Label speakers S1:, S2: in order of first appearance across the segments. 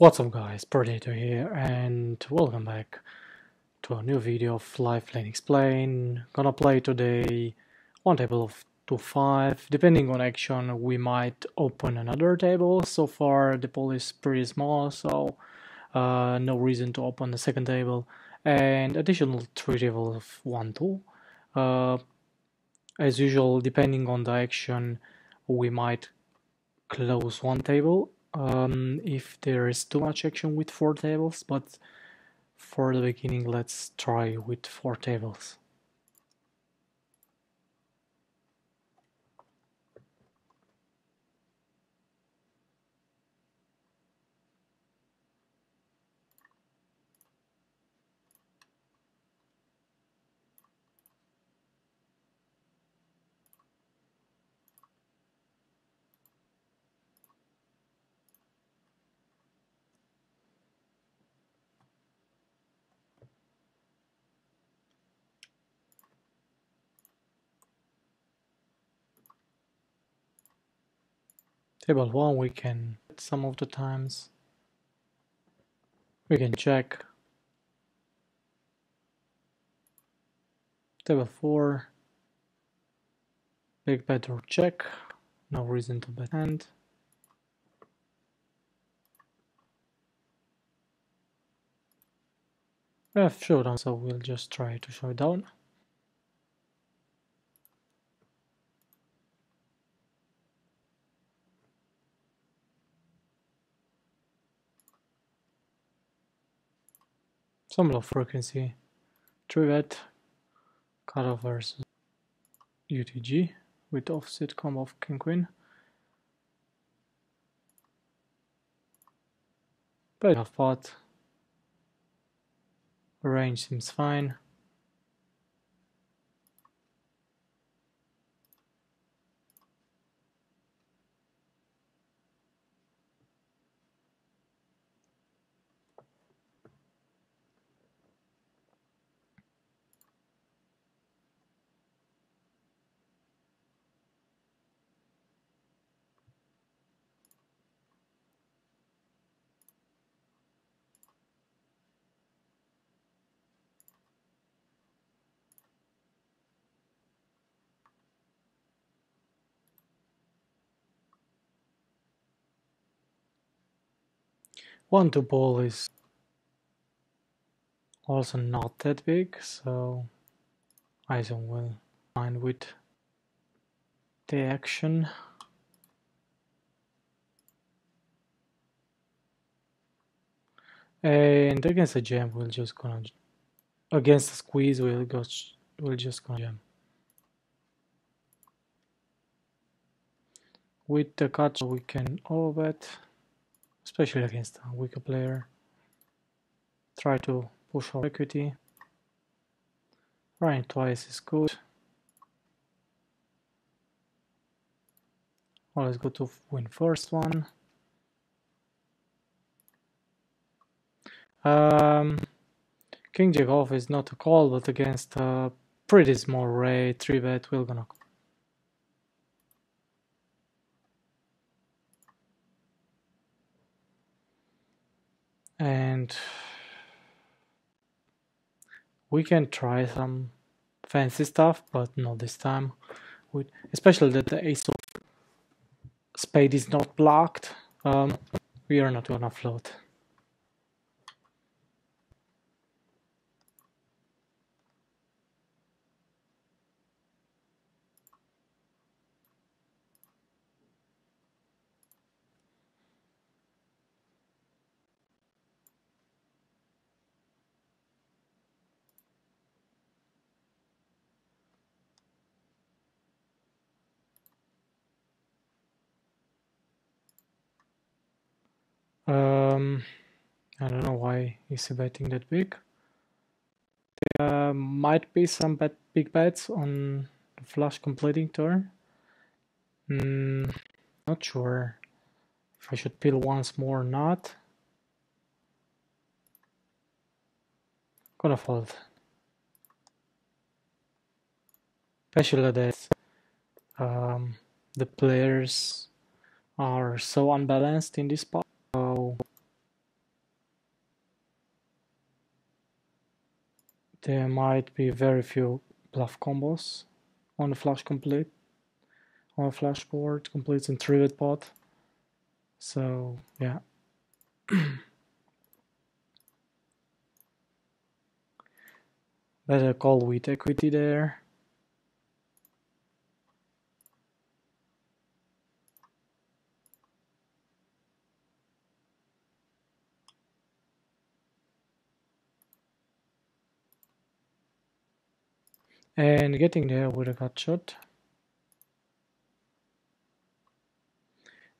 S1: What's up guys, Predator here and welcome back to a new video of Live Lane Explain. Gonna play today one table of 2-5. Depending on action we might open another table. So far the pool is pretty small, so no reason to open the second table. And additional 3 tables of 1-2. As usual, depending on the action we might close one table if there is too much action with 4 tables, but for the beginning let's try with 4 tables. Table 1 we can some of the times we can check. Table 4 big bet or check, no reason to bet hand. We have showdown, so we'll just try to show down. Some low frequency 3-bet cutoff versus UTG with offset combo of king queen. But half pot. Range seems fine. One to ball is also not that big, so ISO will fine with the action. And against a jam, we're just gonna against the squeeze, we're just gonna jam. With the cut, we can overbet, especially against a weaker player. Try to push our equity. Running twice is good. Always good to win first one. King Jack off is not a call, but against a pretty small rate 3-bet we're gonna. And we can try some fancy stuff, but not this time. Especially that the ace of spade is not blocked. We are not gonna float. I don't know why he's betting that big. There might be some big bets on the flush completing turn. Not sure if I should peel once more or not. Gonna fold. Especially that the players are so unbalanced in this part. So there might be very few bluff combos on the flush complete, on a flush board, completes in 3-bet pot. So yeah. Better call with equity there. And getting there with a gut shot.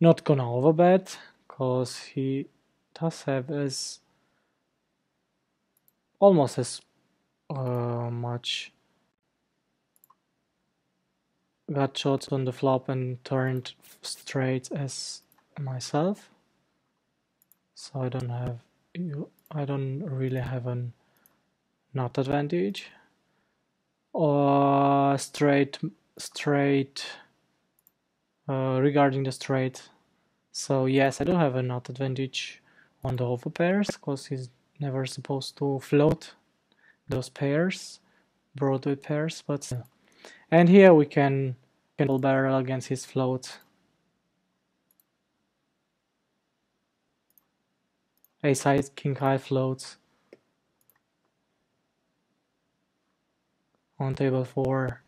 S1: Not gonna overbet, because he does have almost as much gut shots on the flop and turned straight as myself. So I don't really have an not advantage. Or straight regarding the straight. So yes, I do have a not advantage on the over pairs, because he's never supposed to float those pairs, Broadway pairs, but still. And here we can double barrel against his float. Ace high, king high floats on table 4.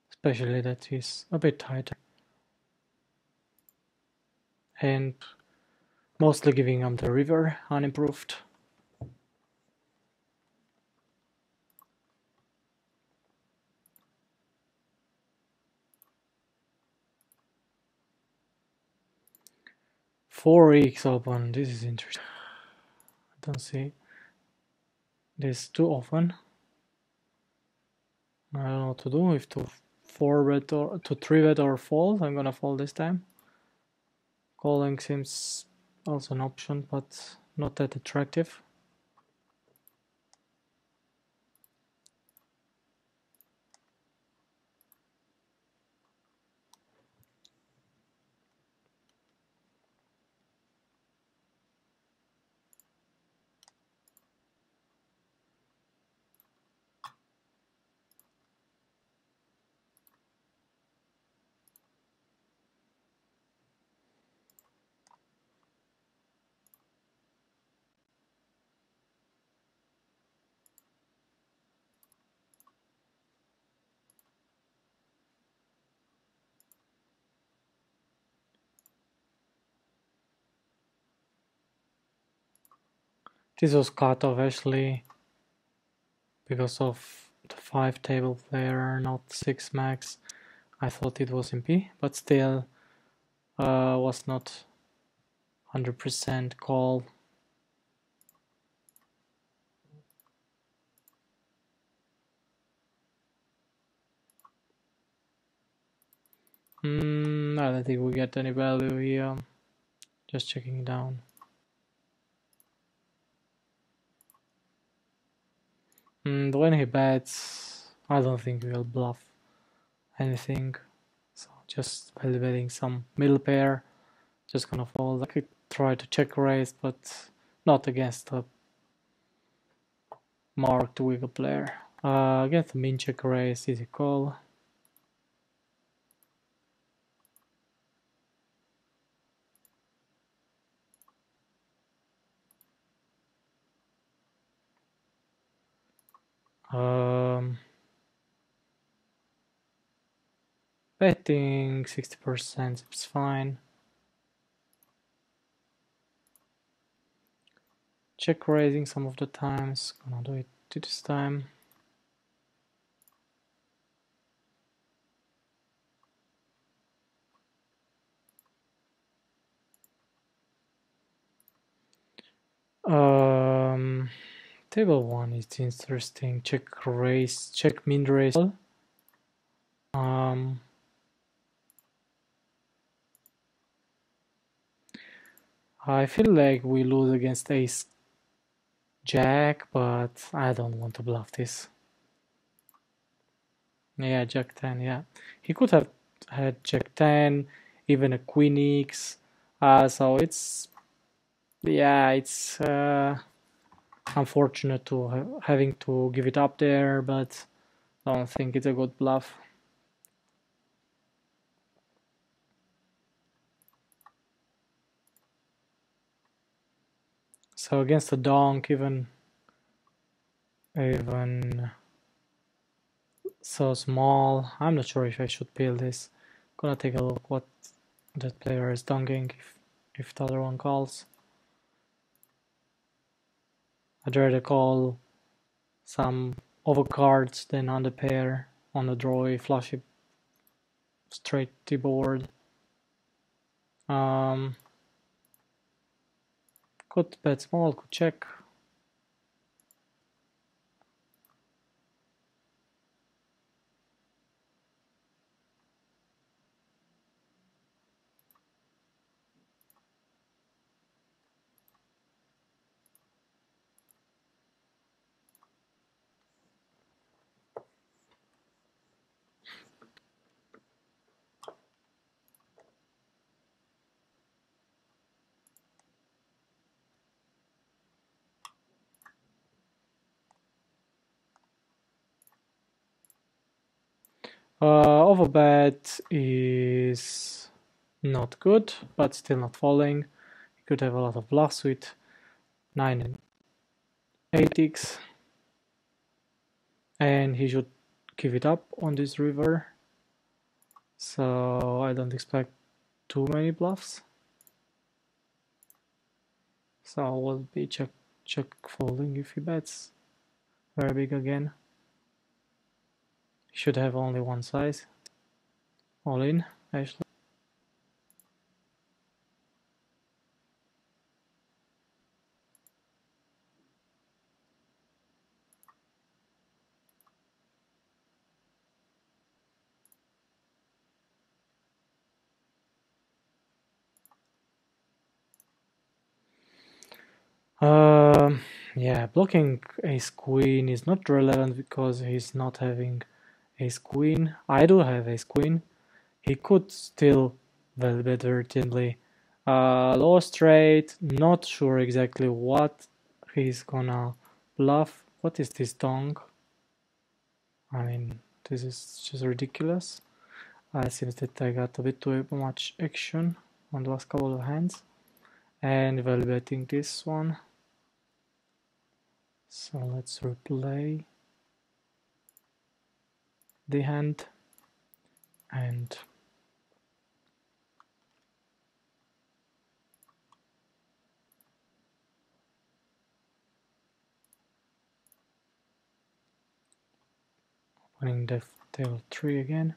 S1: Especially that he's a bit tighter. And mostly giving him the river unimproved. Four X open, this is interesting. I don't see this too often. I don't know what to do, if to 4-bet or to 3-bet or fold. I'm gonna fold this time. Calling seems also an option, but not that attractive. This was cut off actually because of the 5 table player, not 6 max. I thought it was MP, but still was not 100% call. I don't think we get any value here. Just checking it down. When he bets, I don't think we'll bluff anything. So just value betting some middle pair. Just gonna fold. I could try to check raise, but not against a marked wiggle player. Against the min check raise, easy call. Betting 60% is fine. Check raising some of the times. Gonna do it this time. Table 1 is interesting. Check raise, check min raise. I feel like we lose against ace jack, but I don't want to bluff this. Yeah, jack 10, yeah. He could have had jack 10, even a queen x. So it's, yeah, it's unfortunate to having to give it up there, but I don't think it's a good bluff. So against the donk, even so small, I'm not sure if I should peel this. Gonna take a look what that player is dunking if the other one calls. I'd rather call some overcards than on the pair on the drawy flushy straight T board. Could bet small, could check. Overbet is not good, but still not falling. You could have a lot of bluffs with 9 and 8x, and he should give it up on this river. So I don't expect too many bluffs. So we'll be check folding if he bets very big again. He should have only one size. All in, actually. Yeah, blocking ace queen is not relevant because he's not having ace queen. I do have ace queen. He could still well bet very thinly. Low straight, not sure exactly what he's gonna bluff. What is this donk? I mean, this is just ridiculous. It seems that I got a bit too much action on the last couple of hands. And well betting this one. So let's replay the hand and opening the table 3 again.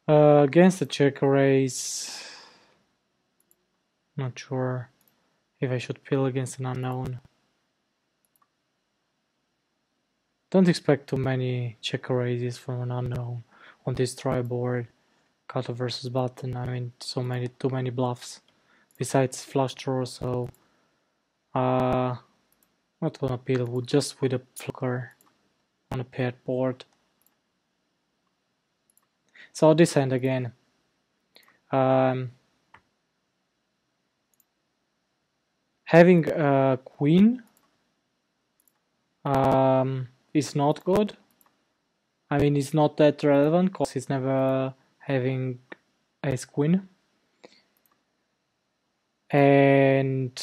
S1: Against the check raise, not sure if I should peel against an unknown. Don't expect too many check raises from an unknown on this try board. Cutter versus button, I mean, too many bluffs besides flush draw, so not gonna peel just with a flucker on a paired board. So this hand again. Having a queen is not good. I mean, it's not that relevant because he's never having ace queen. And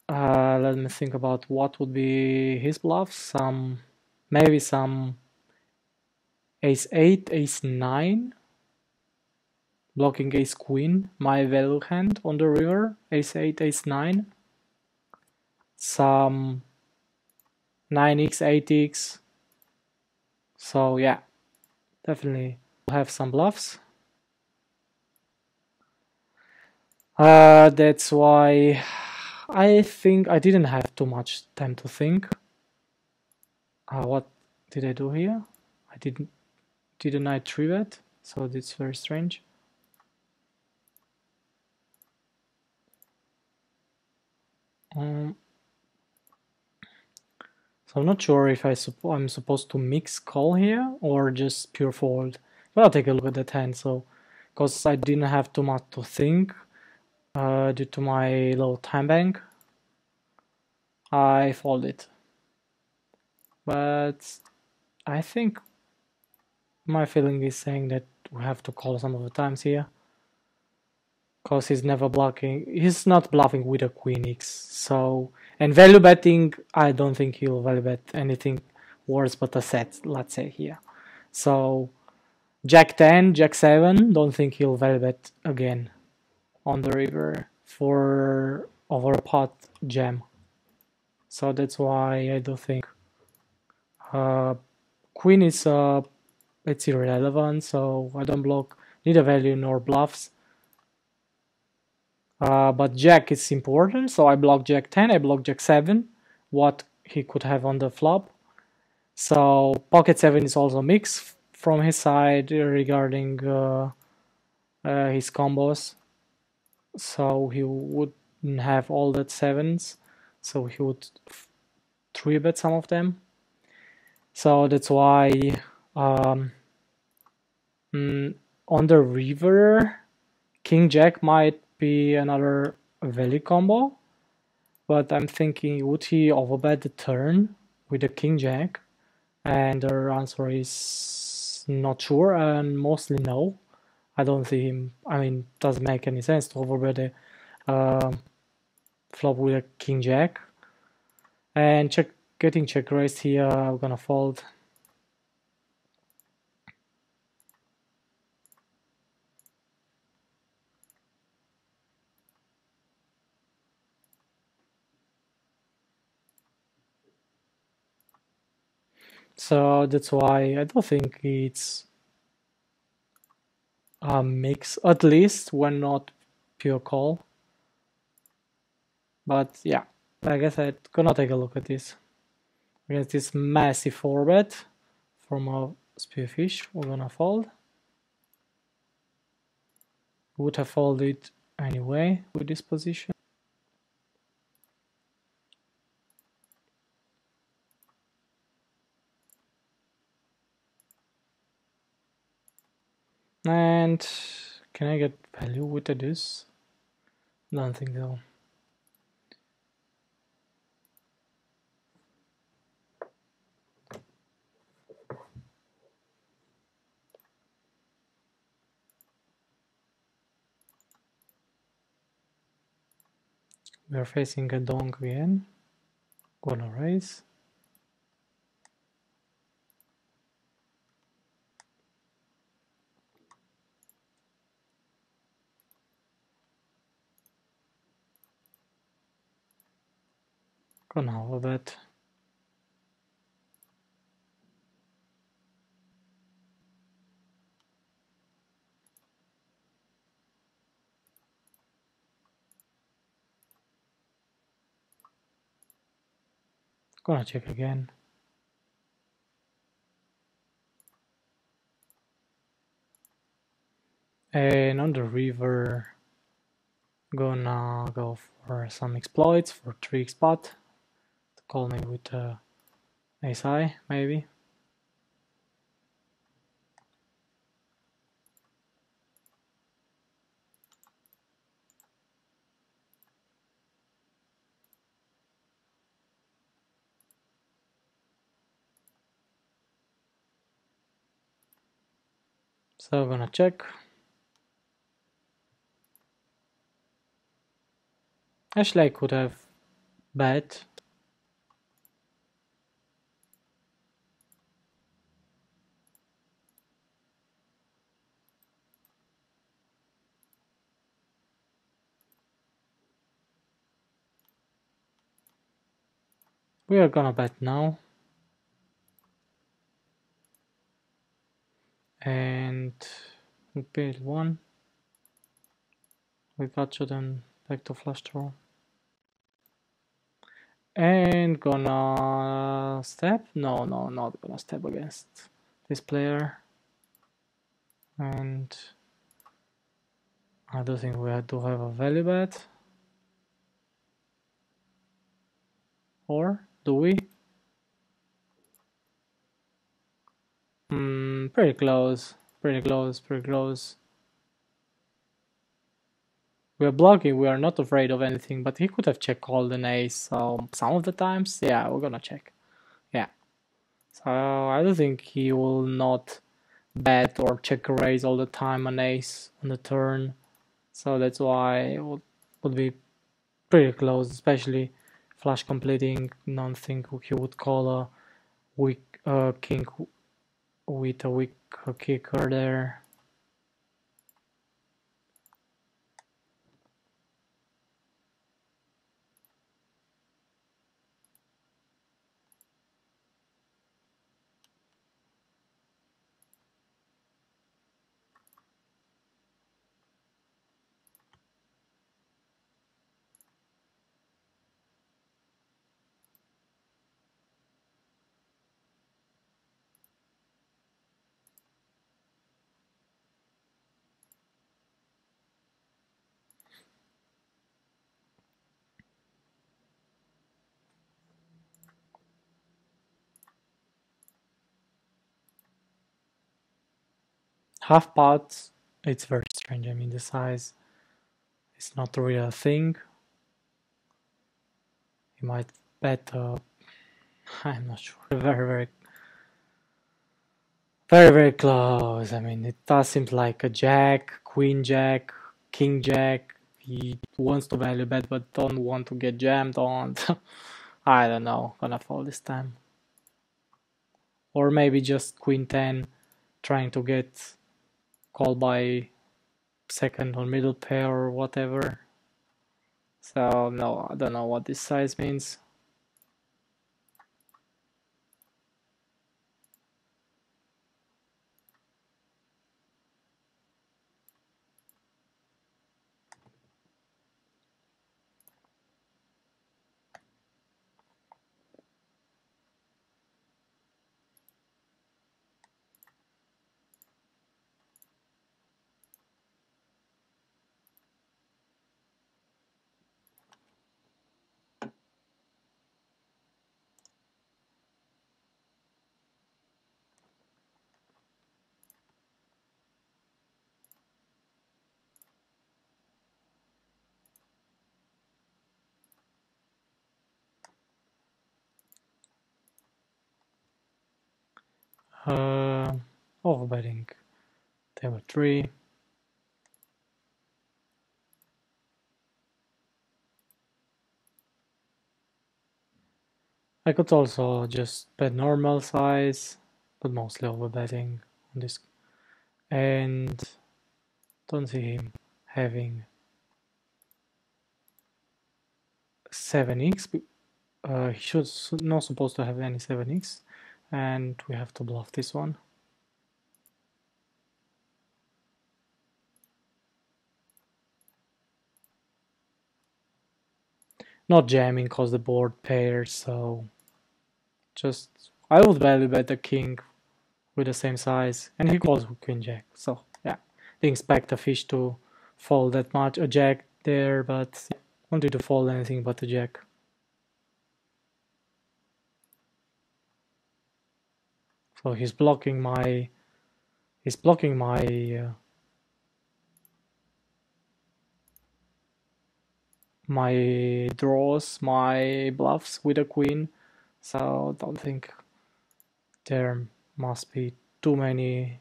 S1: let me think about what would be his bluffs. Maybe some ace 8, ace 9. Blocking ace queen, my value hand on the river, ace 8, ace 9. Some 9x, 8x. So yeah, definitely have some bluffs. That's why I think I didn't have too much time to think. What did I do here? Didn't I 3-bet? So that's very strange. So I'm not sure if I'm supposed to mix call here or just pure fold. But I'll take a look at that hand. So, because I didn't have too much to think due to my low time bank, I folded. But I think my feeling is saying that we have to call some of the times here. Because he's never blocking. He's not bluffing with a queen x. So, and value betting, I don't think he'll value bet anything worse but a set, let's say here. So, Jack 10, Jack 7, don't think he'll value bet again on the river for over a pot jam. So that's why I do think queen is it's irrelevant, so I don't block neither value nor bluffs. But Jack is important, so I block Jack 10, I block Jack 7, what he could have on the flop. So pocket 7 is also mixed from his side regarding his combos. So he wouldn't have all that 7s, so he would 3-bet some of them. So that's why on the river, King Jack might be another value combo, but I'm thinking, would he overbet the turn with the King Jack? And the answer is not sure, and mostly no. I don't see him. I mean, it doesn't make any sense to overbet a flop with a King Jack. And getting check raised here, I'm gonna fold. So that's why I don't think it's a mix, at least when not pure call. But yeah, I guess I'm gonna take a look at this. Against this massive 4-bet from a spearfish, we're gonna fold. Would have folded anyway with this position. And can I get value with the deuce? Don't think so. We are facing a donk again. Gonna raise. Gonna overbet. Gonna check again. And on the river, gonna go for some exploits for 3 spot. To call me with ace high, maybe. So I'm gonna check. Actually, I could have bet. We are gonna bet now. And we paid 1. We got you then back to flush draw. And gonna step? No, not gonna step against this player. And I do think we had to have a value bet. Or do we? Pretty close. Pretty close. Pretty close. We are blocking. We are not afraid of anything. But he could have check called an ace. So some of the times, yeah, we're gonna check. Yeah. So I don't think he will not bet or check raise all the time an ace on the turn. So that's why it would be pretty close, especially flush completing. Don't think he would call a weak king with a weak kicker there. Half pots, it's very strange. I mean, the size is not really a thing. He might bet. I'm not sure. Very close. I mean, it does seem like a jack, queen jack, king jack. He wants to value bet, but don't want to get jammed on. I don't know. Gonna fall this time. Or maybe just queen 10, trying to get called by second or middle pair or whatever. So no, I don't know what this size means. Overbetting table 3. I could also just bet normal size, but mostly overbetting on this. And don't see him having 7x. He should not supposed to have any 7x, and we have to bluff this one. Not jamming cause the board pairs, so just I would value bet the king with the same size, and he calls with queen jack. So yeah, didn't expect a fish to fold that much, a jack there, but wanted to fold anything but a jack. So he's blocking my my draws, my bluffs with a queen. So don't think there must be too many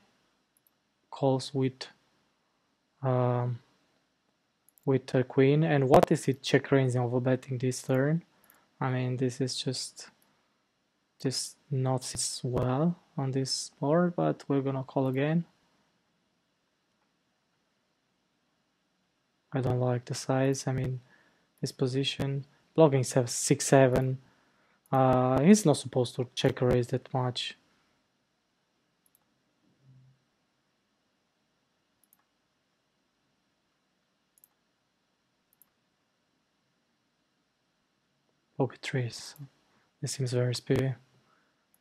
S1: calls with a queen. And what is it check raising overbetting this turn? I mean, this is just not sits well on this board, but we're gonna call again. I don't like the size. I mean, this position blocking 6-7. He's not supposed to check raise that much. Poker trees. This seems very speedy,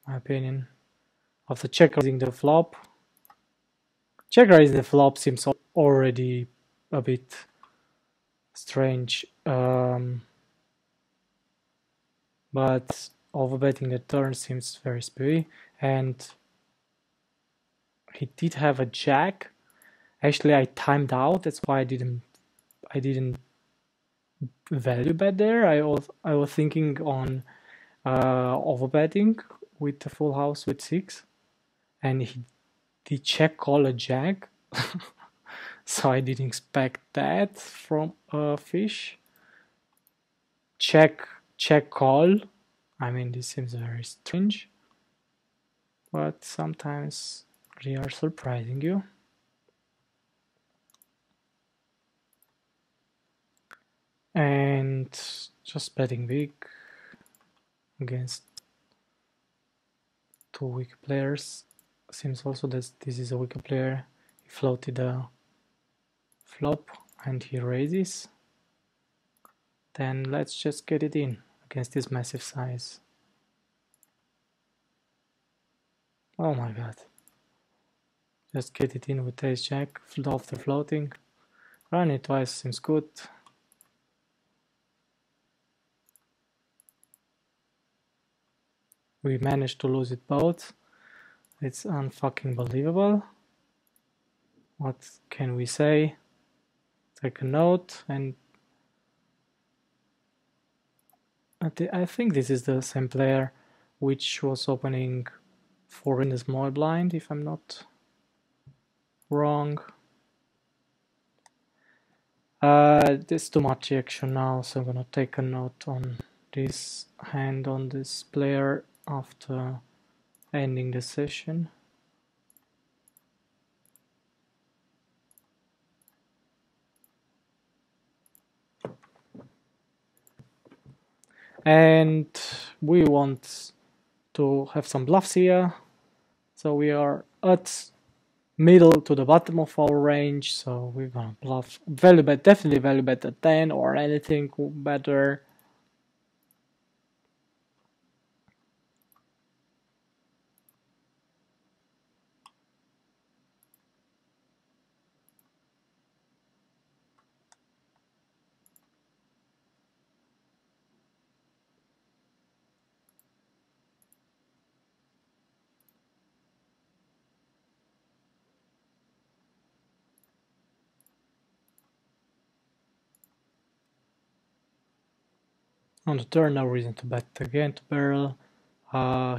S1: my opinion. After check raising the flop, check raising the flop seems already a bit strange. but overbetting the turn seems very spooky. And he did have a jack. Actually, I timed out. That's why I didn't value bet there. I was thinking on overbetting with the full house with 6, and he did check call a jack. So I didn't expect that from a fish. Check call. I mean, this seems very strange, but sometimes they are surprising you. And just betting big against 2 weak players. Seems also that this is a weaker player. He floated a flop and he raises. Then let's just get it in against this massive size. Oh my god. Just get it in with ace jack after floating. Run it twice seems good. We managed to lose it both. It's unfucking believable. What can we say? Take a note, and I think this is the same player which was opening 4 in the small blind, if I'm not wrong. There's too much action now, so I'm gonna take a note on this hand on this player after ending the session. And we want to have some bluffs here, so we are at middle to the bottom of our range, so we're gonna bluff value bet, definitely value bet at 10 or anything better. On the turn, no reason to bet again to barrel.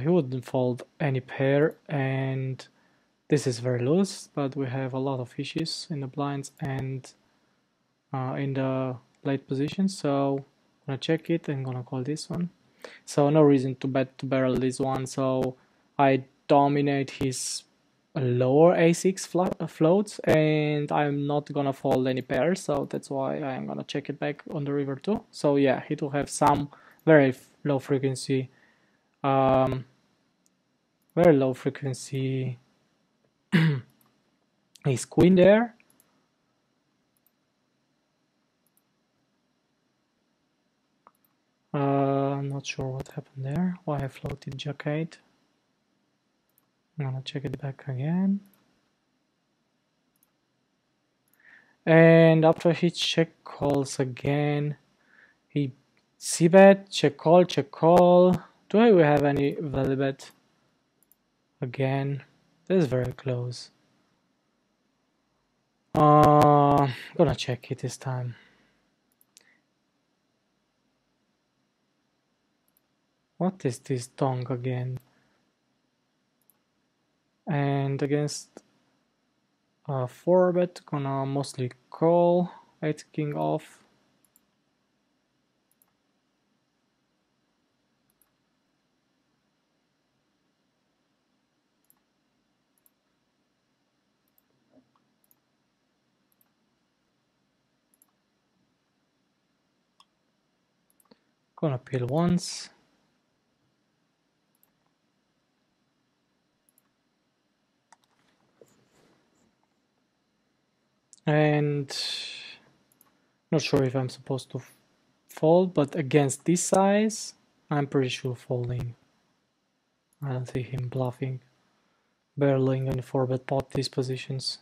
S1: He wouldn't fold any pair, and this is very loose, but we have a lot of fishes in the blinds and in the late position, so I'm gonna check it and gonna call this one. So no reason to bet to barrel this one, so I dominate his lower a6 floats, and I'm not gonna fold any pairs, so that's why I'm gonna check it back on the river too. So yeah, he will have some very low frequency very low frequency ace queen there. I'm not sure what happened there, why I floated jack 8. I'm gonna check it back again. And after he check calls again, he c-bet, check call, check call. Do we have any value bet? Again, this is very close. Gonna check it this time. What is this tongue again? And against 4-bet, gonna mostly call, 8 king off. Gonna peel once. And not sure if I'm supposed to fold, but against this size, I'm pretty sure folding. I don't see him bluffing, barreling on the 4-bet pot these positions.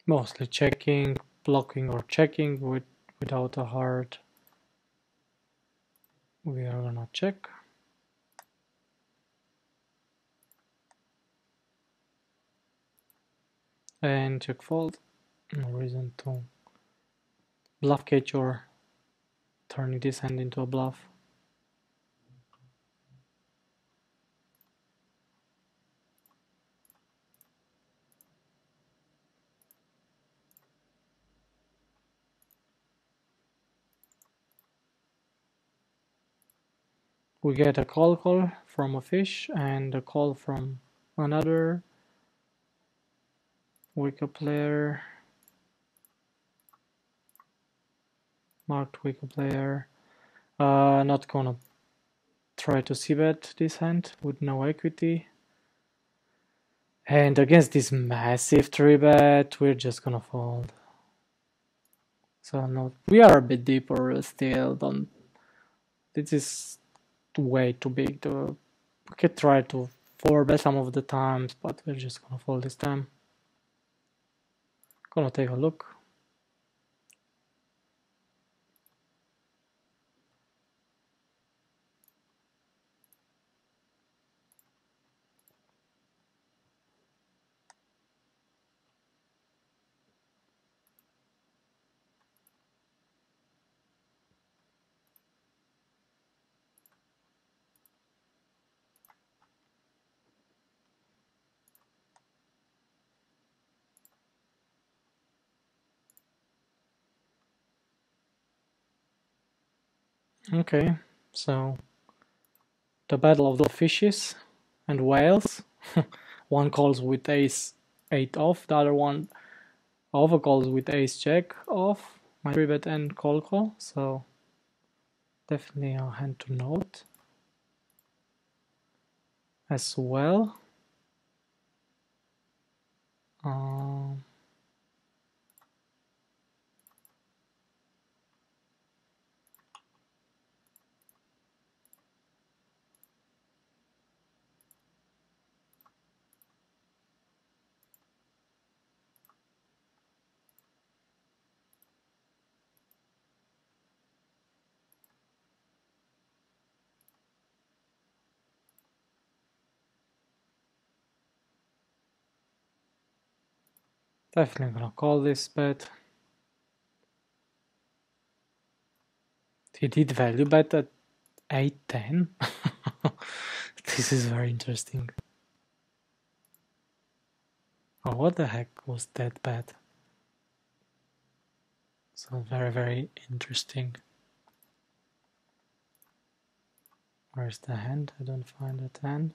S1: Mostly checking, blocking or checking without a heart. We are gonna check. And check fold. No reason to bluff catch or turning this hand into a bluff. We get a call from a fish and a call from another wicket player. Marked wicket player. Not gonna try to c-bet this hand with no equity. And against this massive 3-bet, we're just gonna fold. So no, we are a bit deeper still. This is way too big. We could try to 4-bet some of the times, but we're just gonna fold this time. Gonna take a look. Okay, so the battle of the fishes and whales. One calls with ace 8 off, the other one over calls with ace jack off. My 3-bet and call, so definitely a hand to note as well. Definitely gonna call this bet. He did value bet at 8-10. This is very interesting. Oh, what the heck was that bet? So very, very interesting. Where's the hand? I don't find that hand.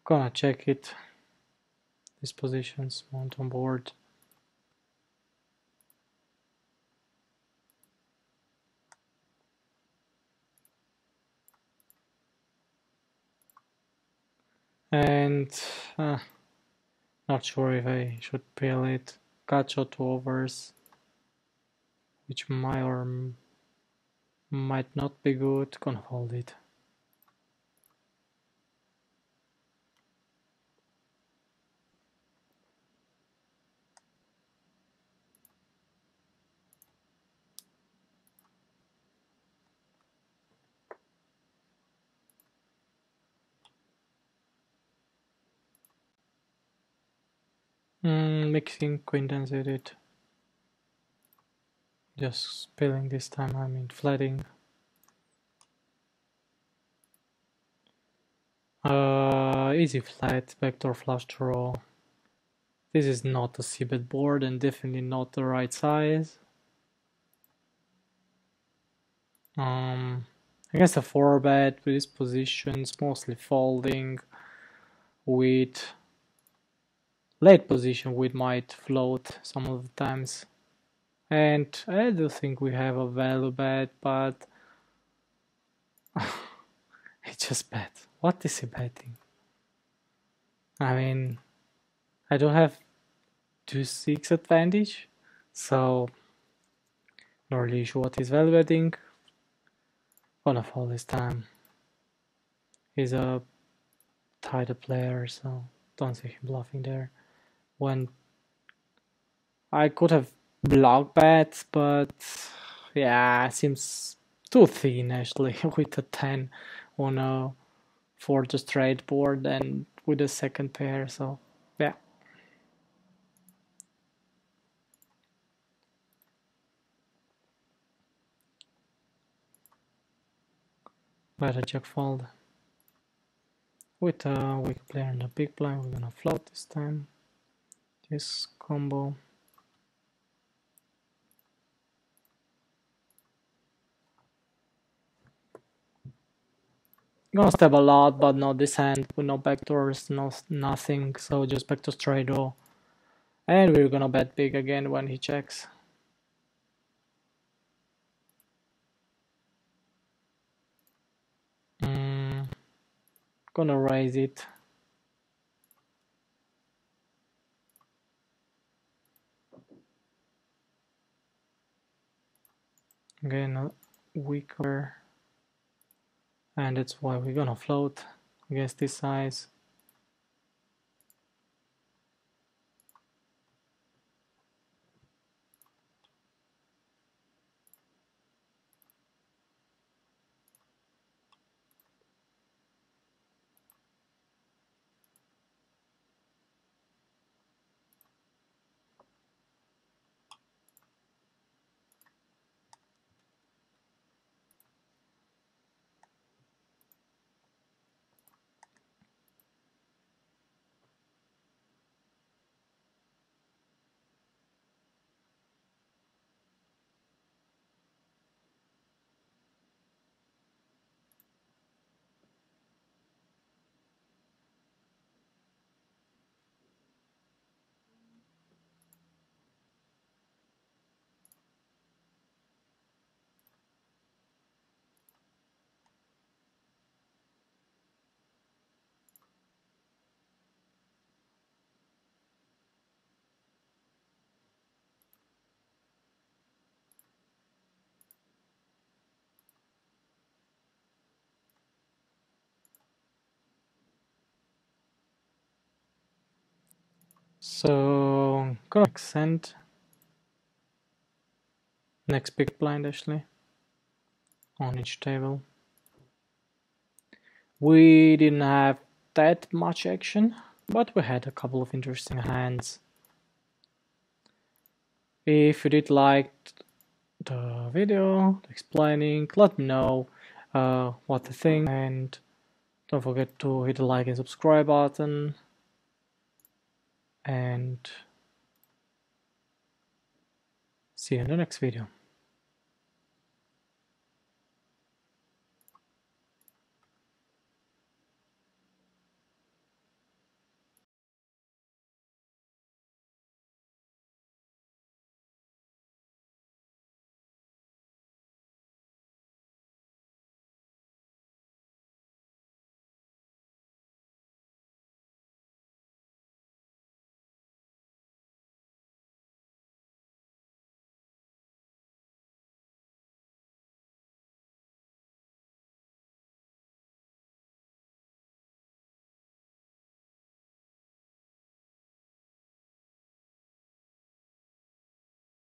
S1: Gonna check it. These positions, mount on board. And not sure if I should peel it. Cut shot 2 overs, which might or might not be good. Gonna hold it. Mixing quintens with it. Just spilling this time, I mean flatting. Easy flat, backdoor flush draw. This is not a c-bet board and definitely not the right size. Against a 4-bet with these positions, mostly folding with late position, we might float some of the times. And I do think we have a value bet, but it's just bet. What is he betting? I mean, I don't have 2-6 advantage, so not really sure what he's value betting. Gonna fold this time. He's a tighter player, so don't see him bluffing there. When I could have block bets, but yeah, it seems too thin actually with a 10 on a fourth straight board and with a second pair, so yeah. Better check fold. With a weak player and a big blind, we're gonna float this time. This combo. Gonna step a lot, but not this hand with no backdoors, no nothing. So just back to straight draw, and we're gonna bet big again when he checks. Gonna raise it. Again, a weaker, and that's why we're gonna float against this size. So gonna accent next big blind actually on each table. We didn't have that much action, but we had a couple of interesting hands. If you did like the video explaining, let me know what you think, and don't forget to hit the like and subscribe button, and see you in the next video.